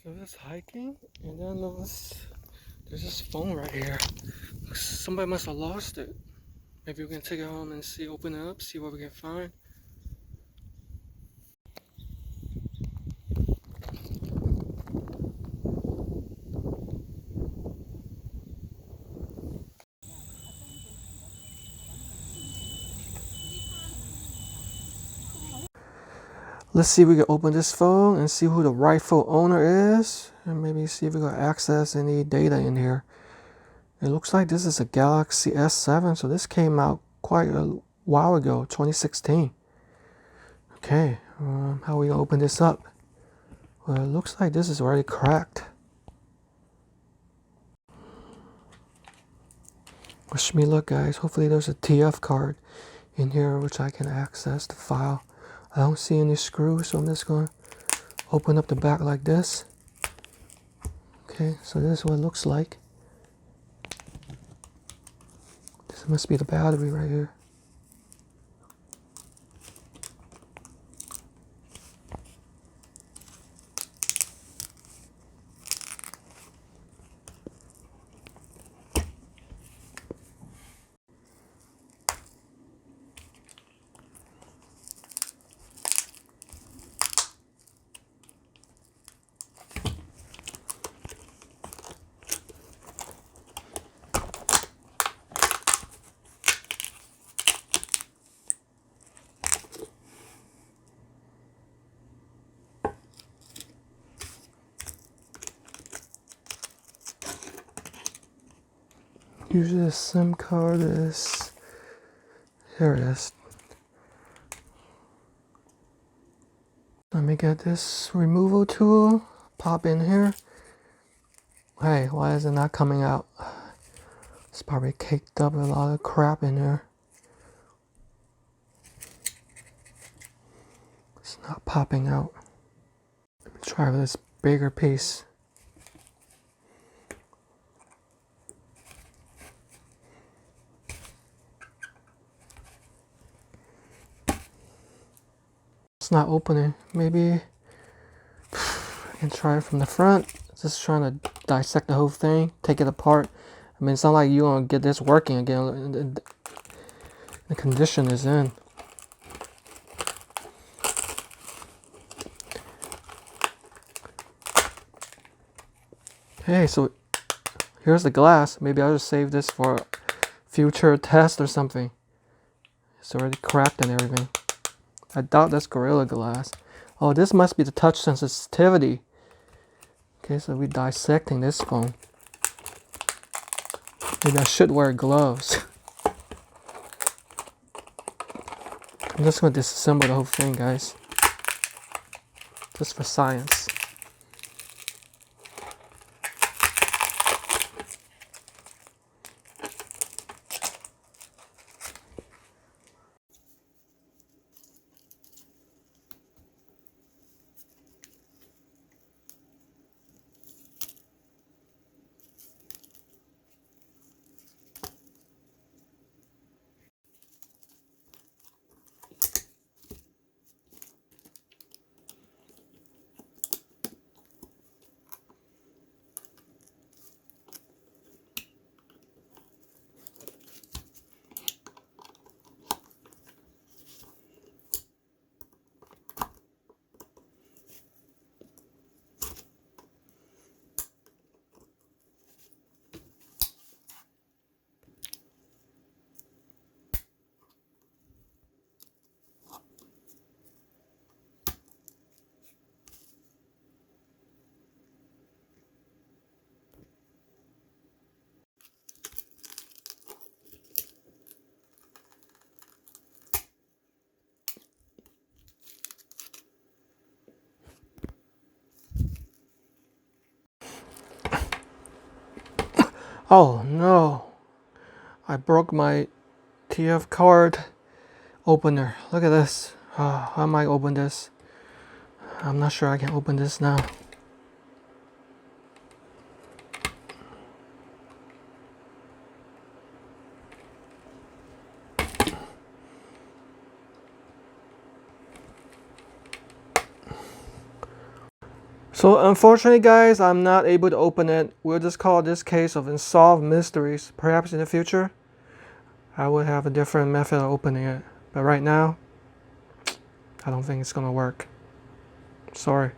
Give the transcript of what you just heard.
So this hiking, and then there's this phone right here. Somebody must have lost it. Maybe we can take it home and see, open it up, see what we can find. Let's see if we can open this phone and see who the rightful owner is, and maybe see if we can access any data in here. It looks like this is a Galaxy S7, so this came out quite a while ago, 2016. Okay, how are we gonna open this up? Well, it looks like this is already cracked. Wish me luck, guys. Hopefully there's a TF card in here which I can access the file. I don't see any screws, so I'm just going to open up the back like this. Okay, so this is what it looks like. This must be the battery right here. Usually the SIM card is, here it is. Let me get this removal tool, pop in here. Hey, why is it not coming out? It's probably caked up a lot of crap in there. It's not popping out. Let me try this bigger piece. It's not opening. Maybe I can try it from the front. Just trying to dissect the whole thing, take it apart. I mean, it's not like you're gonna get this working again. The condition is in. Hey, so here's the glass. Maybe I'll just save this for future test or something. It's already cracked and everything. I doubt that's Gorilla Glass. Oh, this must be the touch sensitivity. Okay, so we're dissecting this phone. Maybe I should wear gloves. I'm just going to disassemble the whole thing, guys. Just for science. Oh no, I broke my TF card opener. Look at this. How am I open this? I'm not sure I can open this now. So unfortunately, guys, I'm not able to open it. We'll just call this case of unsolved mysteries. Perhaps in the future, I will have a different method of opening it. But right now, I don't think it's gonna work. Sorry.